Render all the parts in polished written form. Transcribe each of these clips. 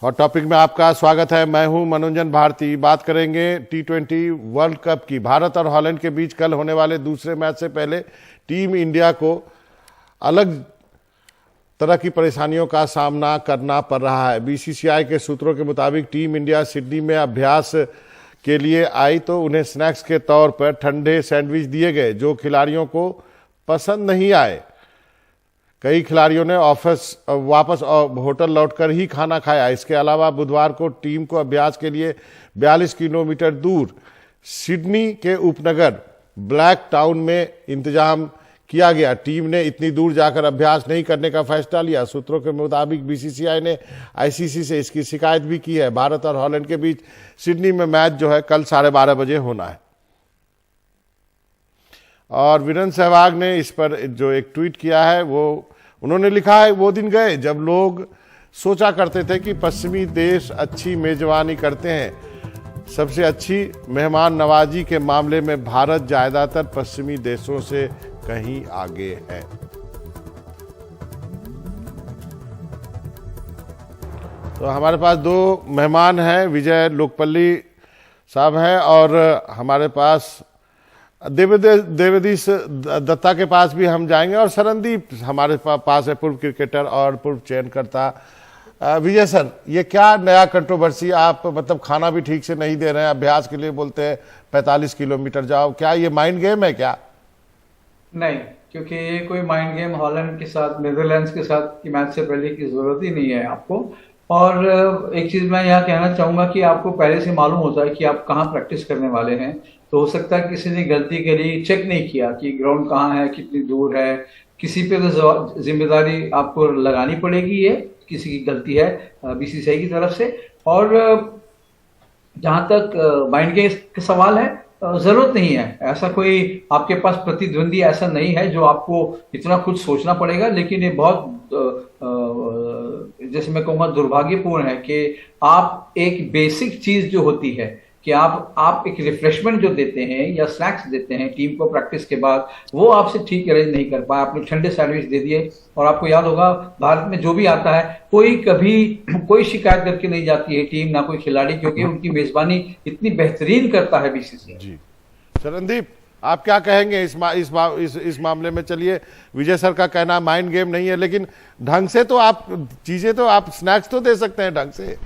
Hot topic में आपका स्वागत है। मैं हूं मनोरंजन भारती। बात करेंगे T20 वर्ल्ड कप की। भारत और हॉलैंड के बीच कल होने वाले दूसरे मैच से पहले टीम इंडिया को अलग तरह की परेशानियों का सामना करना पड़ रहा है। बीसीसीआई के सूत्रों के मुताबिक टीम इंडिया सिडनी में अभ्यास के लिए आई तो उन्हें स्नैक्स के तौर पर ठंडे सैंडविच दिए गए जो खिलाड़ियों को पसंद नहीं आए। कई खिलाड़ियों ने वापस होटल लौटकर ही खाना खाया। इसके अलावा बुधवार को टीम को अभ्यास के लिए 42 किलोमीटर दूर सिडनी के उपनगर ब्लैक टाउन में इंतजाम किया गया। टीम ने इतनी दूर जाकर अभ्यास नहीं करने का फैसला लिया। सूत्रों के मुताबिक बीसीसीआई ने आईसीसी से इसकी शिकायत भी की है। भारत और हॉलैंड के बीच सिडनी में मैच जो है कल 12:30 बजे होना है। और वीरेंद्र सहवाग ने इस पर जो एक ट्वीट किया है वो उन्होंने लिखा है, वो दिन गए जब लोग सोचा करते थे कि पश्चिमी देश अच्छी मेजबानी करते हैं। सबसे अच्छी मेहमान नवाजी के मामले में भारत ज्यादातर पश्चिमी देशों से कहीं आगे है। तो हमारे पास दो मेहमान हैं, विजय लोकपल्ली साहब हैं और हमारे पास देवेदीश दत्ता के पास भी हम जाएंगे और सरनदीप हमारे पास है, पूर्व क्रिकेटर और पूर्व चयनकर्ता। विजय सर, ये क्या नया कंट्रोवर्सी? आप मतलब खाना भी ठीक से नहीं दे रहे हैं, अभ्यास के लिए बोलते हैं 45 किलोमीटर जाओ, क्या ये माइंड गेम है क्या? नहीं, क्योंकि ये कोई माइंड गेम हॉलैंड के साथ, नीदरलैंड्स के साथ की मैच से पहले की जरूरत ही नहीं है आपको। और एक चीज मैं यहाँ कहना चाहूंगा कि आपको पहले से मालूम होता है कि आप कहाँ प्रैक्टिस करने वाले हैं। तो हो सकता है किसी ने गलती करी, चेक नहीं किया कि ग्राउंड कहाँ है, कितनी दूर है। किसी पे तो जिम्मेदारी आपको लगानी पड़ेगी, ये किसी की गलती है बीसीसीआई की तरफ से। और जहां तक माइंड गेम का सवाल है, जरूरत नहीं है। ऐसा कोई आपके पास प्रतिद्वंदी ऐसा नहीं है जो आपको इतना कुछ सोचना पड़ेगा। लेकिन ये बहुत जैसे मैं कहूँगा दुर्भाग्यपूर्ण है कि आप एक बेसिक चीज जो होती है कि आप एक रिफ्रेशमेंट जो देते हैं या स्नैक्स देते हैं टीम को प्रैक्टिस के बाद, वो आपसे ठीक अरेंज नहीं कर पाए। आपने ठंडे सैंडविच दे दिए। और आपको याद होगा भारत में जो भी आता है कोई शिकायत करके नहीं जाती है टीम, ना कोई खिलाड़ी, क्योंकि उनकी मेजबानी इतनी बेहतरीन करता है बीसीसीआई। जी सरनदीप, आप क्या कहेंगे इस मामले में? चलिए, विजय सर का कहना माइंड गेम नहीं है, लेकिन ढंग से तो आप चीजें तो आप स्नैक्स तो दे सकते हैं ढंग से।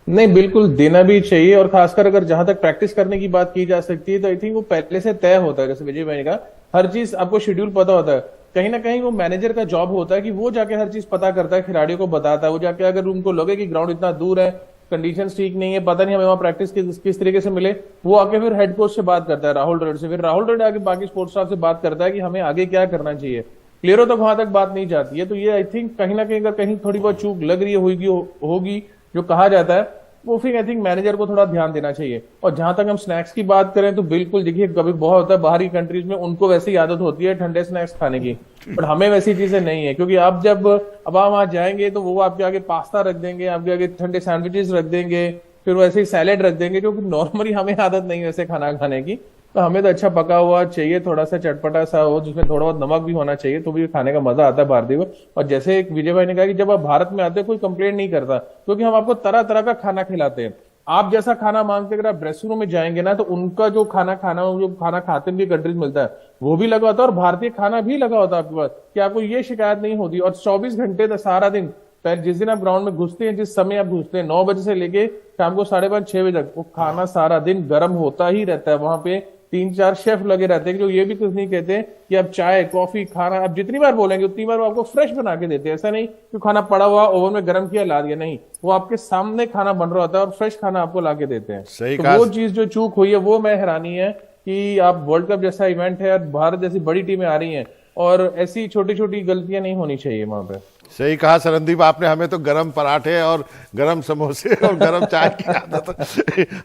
नहीं, बिल्कुल देना भी चाहिए। और खासकर अगर जहां तक प्रैक्टिस करने की बात की जा सकती है तो आई थिंक वो पहले से तय होता है। जैसे विजय भाई ने कहा, हर चीज आपको शेड्यूल पता होता है। कहीं ना कहीं वो मैनेजर का जॉब होता है कि वो जाके हर चीज पता करता है, खिलाड़ियों को बताता है। वो जाके अगर उनको लगे कि ग्राउंड इतना दूर है, कंडीशन ठीक नहीं है, पता नहीं हमें वहां प्रैक्टिस किस तरीके से मिले, वो आके फिर हेड कोच से बात करता है, राहुल द्रविड़ से। फिर राहुल द्रविड़ आके बाकी स्पोर्ट्स स्टाफ से बात करता है कि हमें आगे क्या करना चाहिए। प्लेयरों तक वहां तक बात नहीं जाती है। तो ये आई थिंक कहीं ना कहीं अगर कहीं थोड़ी बहुत चूक लग रही होगी जो कहा जाता है, वो फिर आई थिंक मैनेजर को थोड़ा ध्यान देना चाहिए। और जहां तक हम स्नैक्स की बात करें तो बिल्कुल देखिए, कभी बहुत होता है बाहरी कंट्रीज में उनको वैसी आदत होती है ठंडे स्नैक्स खाने की, बट हमें वैसी चीजें नहीं है। क्योंकि आप अब आप वहां जाएंगे तो वो आपके आगे पास्ता रख देंगे, आपके आगे ठंडे सैंडविचेस रख देंगे, फिर वैसे ही सैलेड रख देंगे, जो कि नॉर्मली हमें आदत नहीं है वैसे खाना खाने की। तो हमें तो अच्छा पका हुआ चाहिए, थोड़ा सा चटपटा सा हो, जिसमें थोड़ा बहुत नमक भी होना चाहिए, तो भी खाने का मजा आता है भारतीय को। और जैसे एक विजय भाई ने कहा कि जब आप भारत में आते हैं कोई कंप्लेंट नहीं करता, क्योंकि हम आपको तरह तरह का खाना खिलाते हैं। आप जैसा खाना मांगते, अगर आप रेस्टोरेंट में जाएंगे ना तो उनका जो खाना खाते हैं कंट्रीज मिलता है वो भी लगा होता है और भारतीय खाना भी लगा होता है आपके पास, कि आपको ये शिकायत नहीं होती। और 24 घंटे तक सारा दिन, जिस दिन आप ग्राउंड में घुसते हैं, जिस समय आप घुसते हैं 9 बजे से लेके शाम को 5:30-6 बजे तक, वो खाना सारा दिन गर्म होता ही रहता है। वहां पे 3-4 शेफ लगे रहते हैं जो ये भी कुछ नहीं कहते कि आप चाय कॉफी खाना आप जितनी बार बोलेंगे उतनी बार वो आपको फ्रेश बना के देते हैं। ऐसा नहीं कि खाना पड़ा हुआ ओवन में गर्म किया ला दिया, नहीं, वो आपके सामने खाना बन रहा होता है और फ्रेश खाना आपको ला के देते हैं। सही तो वो चीज जो चूक हुई है वो मैं हैरानी है कि आप वर्ल्ड कप जैसा इवेंट है और भारत जैसी बड़ी टीमें आ रही हैं और ऐसी छोटी छोटी गलतियां नहीं होनी चाहिए वहां पे। सही कहा सरनदीप आपने। हमें तो गरम पराठे और गरम समोसे और गरम चाय की आदत,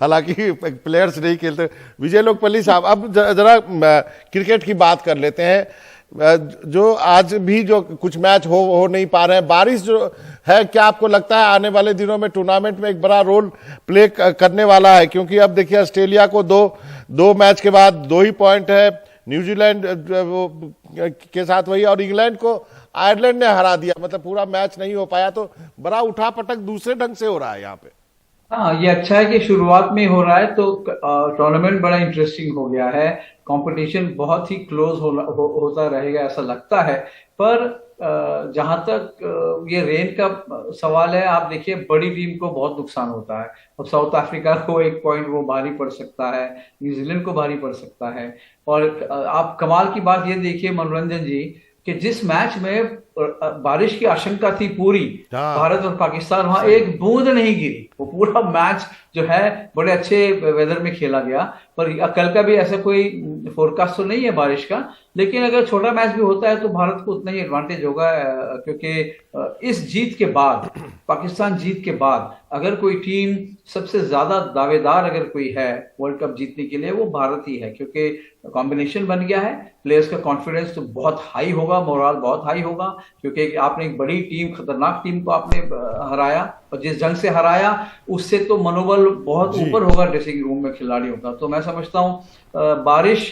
हालांकि प्लेयर्स नहीं खेलते। विजय लोकपल्ली साहब, अब जरा क्रिकेट की बात कर लेते हैं। जो आज भी जो कुछ मैच हो नहीं पा रहे हैं, बारिश जो है, क्या आपको लगता है आने वाले दिनों में टूर्नामेंट में एक बड़ा रोल प्ले करने वाला है? क्योंकि अब देखिए ऑस्ट्रेलिया को दो मैच के बाद 2 ही पॉइंट है, न्यूजीलैंड के साथ वही, और इंग्लैंड को आयरलैंड ने हरा दिया, मतलब पूरा मैच नहीं हो पाया, तो बड़ा उठापटक दूसरे ढंग से हो रहा है यहाँ पे। हाँ, ये अच्छा है कि शुरुआत में हो रहा है, तो टूर्नामेंट बड़ा इंटरेस्टिंग हो गया है। कंपटीशन बहुत ही क्लोज होता रहेगा ऐसा लगता है। पर जहां तक ये रेन का सवाल है, आप देखिए बड़ी टीम को बहुत नुकसान होता है। अब साउथ अफ्रीका को एक पॉइंट वो भारी पड़ सकता है, न्यूजीलैंड को भारी पड़ सकता है। और आप कमाल की बात ये देखिए मनोरंजन जी, कि जिस मैच में बारिश की आशंका थी पूरी, हाँ। भारत और पाकिस्तान, वहां एक बूंद नहीं गिरी। वो पूरा मैच जो है बड़े अच्छे वेदर में खेला गया। पर कल का भी ऐसा कोई फोरकास्ट तो नहीं है बारिश का, लेकिन अगर छोटा मैच भी होता है तो भारत को उतना ही एडवांटेज होगा, क्योंकि इस जीत के बाद, पाकिस्तान जीत के बाद, अगर कोई टीम सबसे ज्यादा दावेदार अगर कोई है वर्ल्ड कप जीतने के लिए, वो भारत ही है। क्योंकि कॉम्बिनेशन बन गया है, प्लेयर्स का कॉन्फिडेंस तो बहुत हाई होगा, मोराल बहुत हाई होगा, क्योंकि आपने एक बड़ी टीम, खतरनाक टीम को आपने हराया, और जिस ढंग से हराया उससे तो मनोबल बहुत ऊपर होगा ड्रेसिंग रूम में खिलाड़ियों का। तो मैं समझता हूं बारिश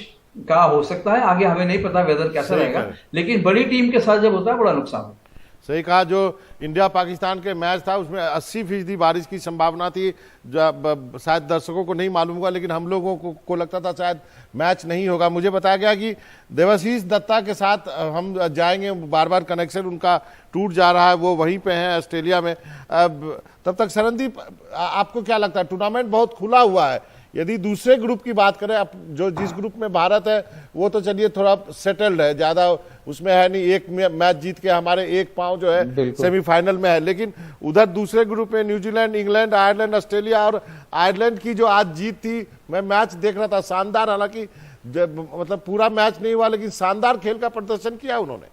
का हो सकता है, आगे हमें नहीं पता वेदर कैसा रहेगा, लेकिन बड़ी टीम के साथ जब होता है बड़ा नुकसान होता है। सही कहा, जो इंडिया पाकिस्तान के मैच था उसमें 80% बारिश की संभावना थी। शायद दर्शकों को नहीं मालूम हुआ, लेकिन हम लोगों को लगता था शायद मैच नहीं होगा। मुझे बताया गया कि देवाशीष दत्ता के साथ हम जाएंगे, बार बार कनेक्शन उनका टूट जा रहा है, वो वहीं पे हैं ऑस्ट्रेलिया में। तब तक शरणदीप, आपको क्या लगता है, टूर्नामेंट बहुत खुला हुआ है, यदि दूसरे ग्रुप की बात करें, अब जो जिस ग्रुप में भारत है वो तो चलिए थोड़ा सेटल्ड है, ज्यादा उसमें है नहीं, एक मैच जीत के हमारे एक पांव जो है सेमीफाइनल में है। लेकिन उधर दूसरे ग्रुप में न्यूजीलैंड, इंग्लैंड, आयरलैंड, ऑस्ट्रेलिया, और आयरलैंड की जो आज जीत थी, मैं मैच देख रहा था, शानदार, हालांकि मतलब पूरा मैच नहीं हुआ, लेकिन शानदार खेल का प्रदर्शन किया उन्होंने।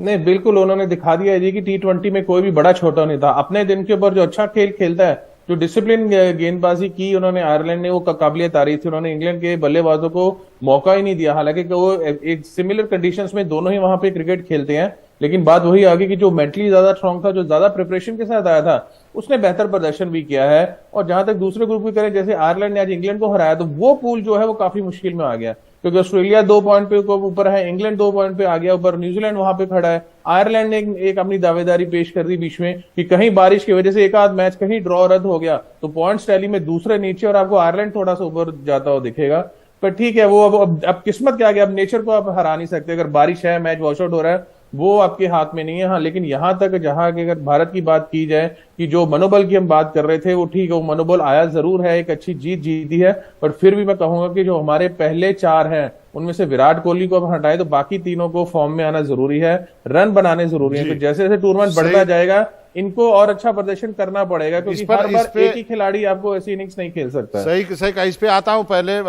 नहीं, बिल्कुल उन्होंने दिखा दिया है जी कि T20 में कोई भी बड़ा छोटा नहीं था। अपने दिन के ऊपर जो अच्छा खेल खेलता है, जो डिसिप्लिन गेंदबाजी की उन्होंने, आयरलैंड ने, वो काबिलियत तारीफ थी। उन्होंने इंग्लैंड के बल्लेबाजों को मौका ही नहीं दिया, हालांकि वो एक सिमिलर कंडीशंस में दोनों ही वहां पे क्रिकेट खेलते हैं। लेकिन बात वही आगे कि जो मेंटली ज्यादा स्ट्रांग था, जो ज्यादा प्रिपरेशन के साथ आया था, उसने बेहतर प्रदर्शन भी किया है। और जहां तक दूसरे ग्रुप की करें, जैसे आयरलैंड ने आज इंग्लैंड को हराया, तो वो पूल जो है वो काफी मुश्किल में आ गया, क्योंकि ऑस्ट्रेलिया 2 पॉइंट पे ऊपर है, इंग्लैंड 2 पॉइंट पे आ गया ऊपर, न्यूजीलैंड वहां पे खड़ा है। आयरलैंड ने एक अपनी दावेदारी पेश कर दी बीच में कि कहीं बारिश की वजह से एक आध मैच कहीं ड्रॉ रद्द हो गया तो पॉइंट्स टैली में दूसरे नीचे और आपको आयरलैंड थोड़ा सा ऊपर जाता हुआ दिखेगा। पर ठीक है, वो अब किस्मत क्या, अब नेचर को आप हरा नहीं सकते। अगर बारिश है, मैच वॉश आउट हो रहा है, वो आपके हाथ में नहीं है। हाँ, लेकिन यहां तक जहां की अगर भारत की बात की जाए कि जो मनोबल की हम बात कर रहे थे, वो ठीक है, वो मनोबल आया जरूर है, एक अच्छी जीत जीती है। पर फिर भी मैं कहूंगा कि जो हमारे पहले 4 हैं उनमें से विराट कोहली को अब हटाए तो बाकी तीनों को फॉर्म में आना जरूरी है, रन बनाने जरूरी है। तो जैसे जैसे टूर्नामेंट बढ़ता जाएगा, इनको और अच्छा प्रदर्शन करना पड़ेगा, क्योंकि हर बार एक ही खिलाड़ी आपको ऐसी इनिंग्स नहीं खेल सकता। सही कहा। इस पे आता हूं, पहले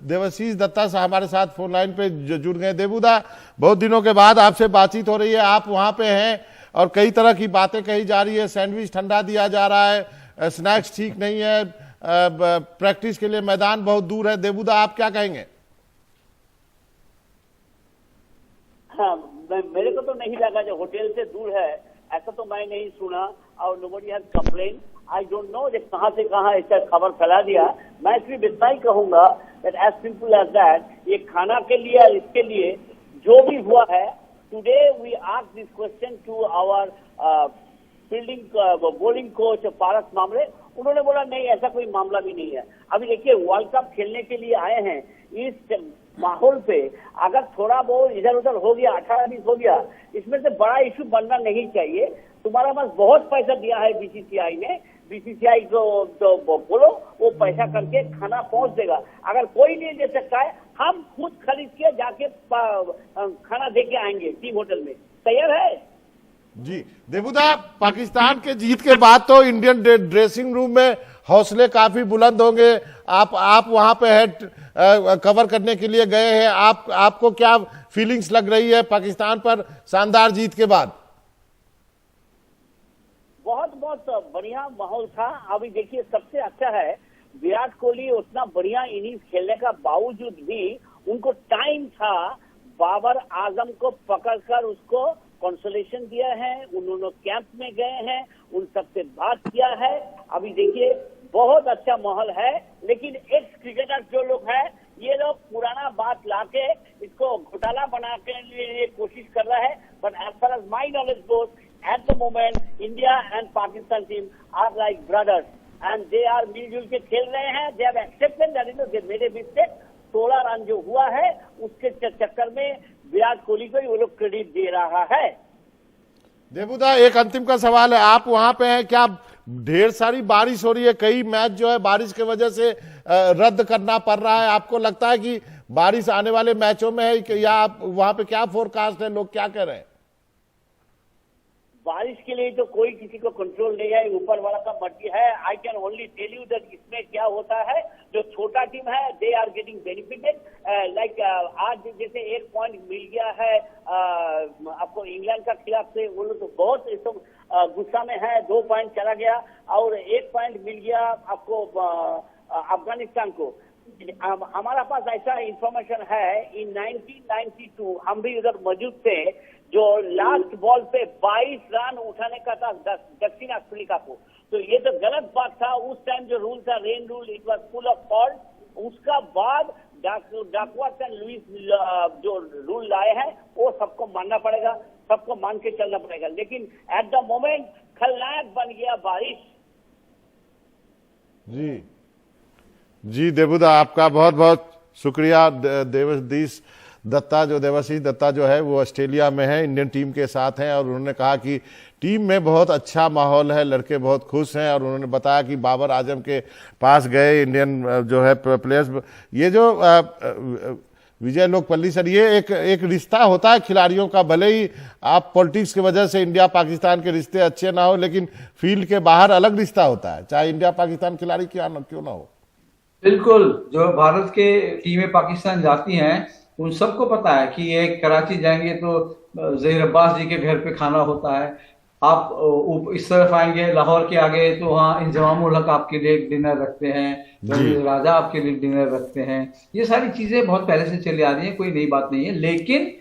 देवाशीष दत्ता से हमारे साथ फोन लाइन पे जुड़ गए। देवुदा, बहुत दिनों के बाद आपसे बातचीत हो रही है, आप वहां पे हैं और कई तरह की बातें कही जा रही है, सैंडविच ठंडा दिया जा रहा है, स्नैक्स ठीक नहीं है, प्रैक्टिस के लिए मैदान बहुत दूर है। देवुदा, आप क्या कहेंगे? हाँ, मेरे को तो नहीं लगा जो होटल से दूर है, ऐसा तो मैं नहीं सुना, और nobody has complained. I don't know कि कहाँ से कहाँ इसका खबर फैला दिया। मैं सिर्फ इतना ही कहूंगा that as simple as that, ये खाना के लिए, इसके लिए जो भी हुआ है, today we asked this question to our fielding bowling coach Paras Mhambrey, उन्होंने बोला नहीं, ऐसा कोई मामला भी नहीं है। अभी देखिए, वर्ल्ड कप खेलने के लिए आए हैं, इस माहौल पे अगर थोड़ा बहुत इधर उधर हो गया, 18-20 हो गया, इसमें से बड़ा इशू बनना नहीं चाहिए। तुम्हारा पास बहुत पैसा दिया है बीसीसीआई ने, बीसीसीआई को तो बोलो वो पैसा करके खाना पहुंच देगा। अगर कोई नहीं दे सकता है, हम खुद खरीद के जाके खाना दे के आएंगे टीम होटल में। तैयार है जी। देवुदा, पाकिस्तान के जीत के बाद तो इंडियन ड्रेसिंग रूम में हौसले काफी बुलंद होंगे। आप वहां पे है, कवर करने के लिए गए हैं, आपको क्या फीलिंग्स लग रही है पाकिस्तान पर शानदार जीत के बाद? बहुत बहुत बढ़िया माहौल था। अभी देखिए, सबसे अच्छा है विराट कोहली उतना बढ़िया इनिंग्स खेलने का बावजूद भी उनको टाइम था बाबर आजम को पकड़कर उसको कंसोलेशन दिया है। उन्होंने कैंप में गए हैं, उन सबसे बात किया है। अभी देखिए, बहुत अच्छा माहौल है। लेकिन एक्स क्रिकेटर जो लोग हैं, ये लोग पुराना बात लाके इसको घोटाला बना के लिए कोशिश कर रहा है। But as far as my knowledge goes, at the moment India and Pakistan team are like brothers and they are मिलजुल के खेल रहे हैं। They have accepted that is they made a mistake. 16 run जो हुआ है उसके चक्कर में विराट कोहली को ही वो लोग क्रेडिट दे रहा है। देबूदा, एक अंतिम का सवाल है, आप वहां पे हैं, क्या ढेर सारी बारिश हो रही है, कई मैच जो है बारिश की वजह से रद्द करना पड़ रहा है, आपको लगता है कि बारिश आने वाले मैचों में है या आप वहां पे क्या फोरकास्ट है, लोग क्या कह रहे हैं? बारिश के लिए तो कोई किसी को कंट्रोल नहीं है, ऊपर वाला का मर्जी है। I can only tell you that इसमें क्या होता है, जो छोटा टीम है they are getting benefited. Like आज जैसे 1 पॉइंट मिल गया है आपको इंग्लैंड का खिलाफ से, वो लोग तो बहुत इस गुस्सा में है। 2 पॉइंट चला गया और 1 पॉइंट मिल गया आपको अफगानिस्तान को। हमारा पास ऐसा इंफॉर्मेशन है, इन 1992 हम भी उधर मौजूद थे, जो लास्ट बॉल पे 22 रन उठाने का था दक्षिण अफ्रीका को। तो ये तो गलत बात था। उस टाइम जो रूल था, rain rule, it was full of fault. उसका बाद डाकवर्थ एंड लुइस जो रूल लाए हैं वो सबको मानना पड़ेगा, सबको मान के चलना पड़ेगा। लेकिन एट द मोमेंट खलनायक बन गया बारिश। जी देबूदा, आपका बहुत बहुत शुक्रिया। देवाशीष दत्ता जो है वो ऑस्ट्रेलिया में है, इंडियन टीम के साथ हैं और उन्होंने कहा कि टीम में बहुत अच्छा माहौल है, लड़के बहुत खुश हैं और उन्होंने बताया कि बाबर आजम के पास गए इंडियन जो है प्लेयर्स। ये जो विजय लोकपल्ली सर, ये एक रिश्ता होता है खिलाड़ियों का, भले ही आप पॉलिटिक्स की वजह से इंडिया पाकिस्तान के रिश्ते अच्छे ना हो, लेकिन फील्ड के बाहर अलग रिश्ता होता है, चाहे इंडिया पाकिस्तान खिलाड़ी क्यों ना हो। बिल्कुल, जो भारत के टीमें पाकिस्तान जाती हैं उन सबको पता है कि ये कराची जाएंगे तो जहीर अब्बास जी के घर पे खाना होता है। आप इस तरफ आएंगे लाहौर के आगे तो वहाँ इंजमाम उल हक आपके लिए डिनर रखते हैं, राजा आपके लिए डिनर रखते हैं। ये सारी चीजें बहुत पहले से चली आ रही हैं, कोई नई बात नहीं है। लेकिन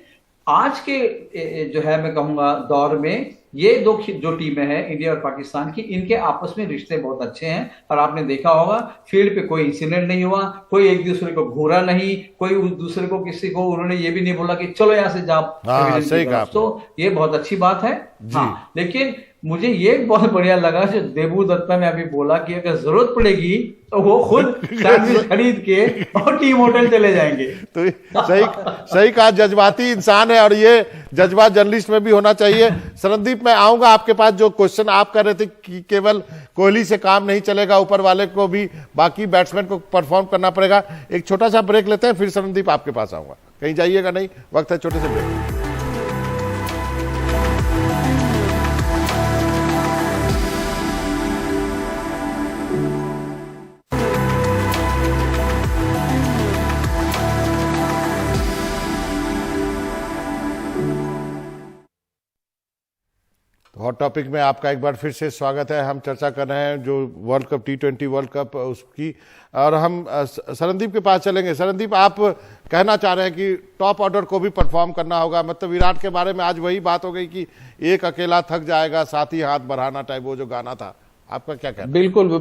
आज के जो है मैं कहूंगा दौर में ये जो टीमें हैं इंडिया और पाकिस्तान की, इनके आपस में रिश्ते बहुत अच्छे हैं। और आपने देखा होगा फील्ड पे कोई इंसिडेंट नहीं हुआ, कोई एक दूसरे को घूरा नहीं, कोई उस दूसरे को किसी को उन्होंने ये भी नहीं बोला कि चलो यहाँ से जाओ। सही कहा। तो ये बहुत अच्छी बात है। हाँ, लेकिन मुझे ये बहुत बढ़िया लगा जो देबू दत्ता ने अभी बोला कि अगर जरूरत पड़ेगी तो वो खुद सैंडविच खरीद के और टीम होटल चले जाएंगे। तो सही कहा, जज्बाती इंसान है और ये जज्बात जर्नलिस्ट में भी होना चाहिए। सरनदीप, मैं आऊंगा आपके पास। जो क्वेश्चन आप कर रहे थे कि केवल कोहली से काम नहीं चलेगा, ऊपर वाले को भी, बाकी बैट्समैन को परफॉर्म करना पड़ेगा। एक छोटा सा ब्रेक लेते हैं, फिर सरनदीप आपके पास आऊंगा, कहीं जाइएगा नहीं, वक्त है छोटे से ब्रेक। हॉट टॉपिक में आपका एक बार फिर से स्वागत है। हम चर्चा कर रहे हैं जो world cup T20 world cup उसकी, और हम सरनदीप के पास चलेंगे। सरनदीप, आप कहना चाह रहे हैं कि टॉप ऑर्डर को भी परफॉर्म करना होगा, मतलब विराट के बारे में आज वही बात हो गई कि एक अकेला थक जाएगा, साथी हाथ बढ़ाना टाइप वो जो गाना था, आपका क्या कहना?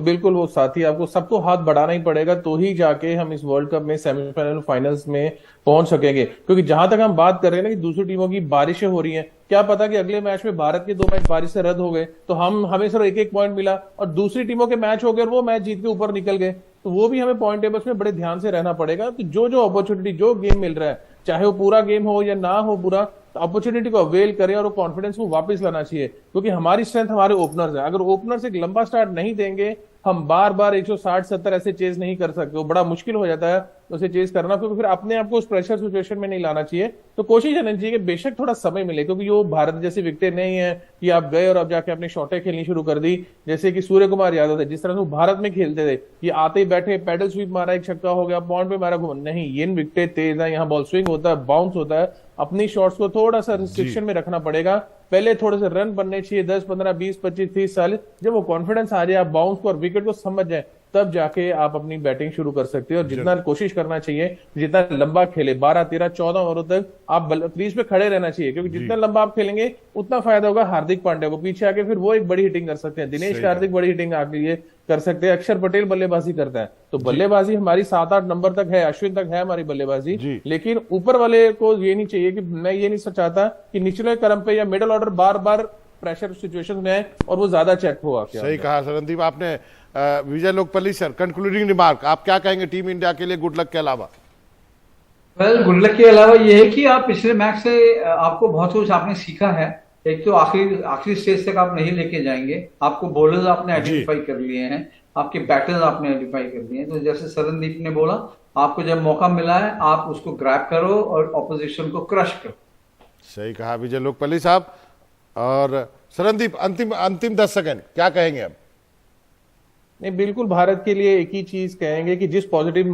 बिल्कुल वो साथी आपको सबको हाथ बढ़ाना ही पड़ेगा, तो ही जाके हम इस वर्ल्ड कप में सेमीफाइनल फाइनल्स में पहुंच सकेंगे। क्योंकि जहां तक हम बात कर रहे हैं ना कि दूसरी टीमों की बारिशें हो रही हैं, क्या पता कि अगले मैच में भारत के 2 मैच बारिश से रद्द हो गए तो हमें सिर्फ 1-1 पॉइंट मिला और दूसरी टीमों के मैच हो गए और वो मैच जीत के ऊपर निकल गए, तो वो भी हमें पॉइंट टेबल्स में बड़े ध्यान से रहना पड़ेगा। तो जो अपॉर्चुनिटी, जो गेम मिल रहा है, चाहे वो पूरा गेम हो या ना हो पूरा, तो अपॉर्चुनिटी को अवेल करें और कॉन्फिडेंस को वापस लाना चाहिए। क्योंकि हमारी स्ट्रेंथ हमारे ओपनर्स है। अगर ओपनर्स एक लंबा स्टार्ट नहीं देंगे, हम बार बार 160-70 ऐसे चेज नहीं कर सकते, वो बड़ा मुश्किल हो जाता है उसे चेज करना, क्योंकि फिर अपने आप को उस प्रेशर सिचुएशन में नहीं लाना चाहिए। तो कोशिश करनी चाहिए कि बेशक थोड़ा समय मिले, क्योंकि वो भारत जैसी विकेटें नहीं है कि आप गए और अब जाके अपनी शॉटें खेलनी शुरू कर दी, जैसे कि सूर्य कुमार यादव थे, जिस तरह से वो भारत में खेलते थे कि आते ही बैठे पैडल स्वीप मारा, एक छक्का हो गया, पॉइंट पे मारा, घूम नहीं। ये विकेटें तेज है, यहाँ बॉल स्विंग होता है, बाउंस होता है, अपनी शॉट्स को थोड़ा सा रिस्ट्रिक्शन में रखना पड़ेगा। पहले थोड़े से रन बनने चाहिए, 10, 15, 20, 25, 30 साल, जब वो कॉन्फिडेंस आ जाए, आप बाउंस को और विकेट को समझ जाए, तब जाके आप अपनी बैटिंग शुरू कर सकते हैं। और जितना कोशिश करना चाहिए, जितना लंबा खेले, 12, 13, 14 ओवरों तक आप क्रीज पे खड़े रहना चाहिए, क्योंकि जितना लंबा आप खेलेंगे उतना फायदा होगा हार्दिक पांड्या को। पीछे आके फिर वो एक बड़ी हिटिंग कर सकते हैं। दिनेश कार्तिक बड़ी हिटिंग आ गई है, कर सकते हैं। अक्षर पटेल बल्लेबाजी करता है, तो बल्लेबाजी हमारी 7-8 नंबर तक है, अश्विन तक है हमारी बल्लेबाजी। जी। लेकिन ऊपर वाले को ये नहीं चाहिए कि मैं ये नहीं चाहता कि निचले क्रम पे या मिडिल ऑर्डर बार बार प्रेशर सिचुएशन में है और वो ज्यादा चेक हो। सही कहा सरनदीप आपने। विजय लोकपल्ली सर, कंक्लूडिंग रिमार्क आप क्या कहेंगे टीम इंडिया के लिए गुड लक के अलावा? वेल, गुड लक के अलावा ये है कि आप पिछले मैच से आपको बहुत कुछ आपने सीखा है। एक तो आखिरी स्टेज तक आप नहीं लेके जाएंगे, आपको बॉलर्स आपने आइडेंटिफाई कर लिए हैं, आपके बैटर्स आपने आइडेंटिफाई कर लिए हैं। तो जैसे सरनदीप ने बोला, आपको जब मौका मिला है आप उसको ग्रैब करो और ऑपोजिशन को क्रश करो। सही कहा विजय लोकपल्ली साहब। और सरनदीप, अंतिम 10 सेकंड क्या कहेंगे अब? नहीं, बिल्कुल भारत के लिए एक ही चीज कहेंगे कि जिस पॉजिटिव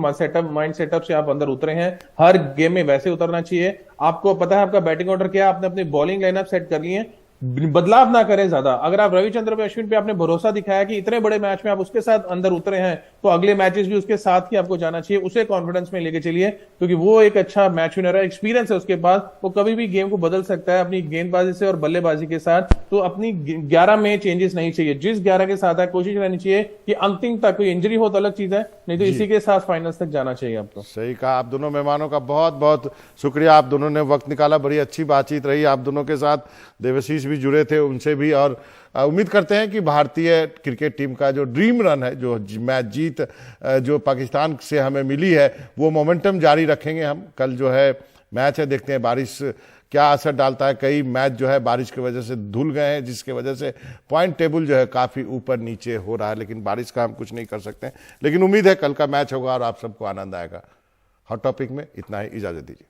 माइंड सेटअप से आप अंदर उतरे हैं, हर गेम में वैसे उतरना चाहिए। आपको पता है आपका बैटिंग ऑर्डर क्या, आपने अपनी बॉलिंग लाइनअप सेट कर ली है, बदलाव ना करें ज्यादा। अगर आप रविचंद्र पे, अश्विन पे आपने भरोसा दिखाया कि इतने बड़े मैच में आप उसके साथ अंदर उतरे हैं, तो अगले मैचेस भी उसके साथ ही आपको जाना चाहिए। उसे कॉन्फिडेंस में लेके चलिए, क्योंकि वो एक अच्छा मैच विनर है, एक्सपीरियंस है उसके पास, वो कभी भी गेम को बदल सकता है अपनी गेंदबाजी से और बल्लेबाजी के साथ। तो अपनी 11 में चेंजेस नहीं चाहिए, जिस 11 के साथ है कोशिश रहनी चाहिए कि अंतिम तक, कोई इंजरी हो तो अलग चीज है, नहीं तो इसी के साथ फाइनल्स तक जाना चाहिए आपको। सही कहा। आप दोनों मेहमानों का बहुत बहुत शुक्रिया, आप दोनों ने वक्त निकाला, बड़ी अच्छी बातचीत रही आप दोनों के साथ। देवशीष भी जुड़े थे, उनसे भी। और उम्मीद करते हैं कि भारतीय क्रिकेट टीम का जो ड्रीम रन है, जो मैच जीत जो पाकिस्तान से हमें मिली है, वो मोमेंटम जारी रखेंगे हम। कल जो है मैच है, देखते हैं बारिश क्या असर डालता है। कई मैच जो है बारिश की वजह से धुल गए हैं, जिसके वजह से पॉइंट टेबल जो है काफ़ी ऊपर नीचे हो रहा है, लेकिन बारिश का हम कुछ नहीं कर सकते हैं। लेकिन उम्मीद है कल का मैच होगा और आप सबको आनंद आएगा। हॉट टॉपिक में इतना ही, इजाज़त दीजिए।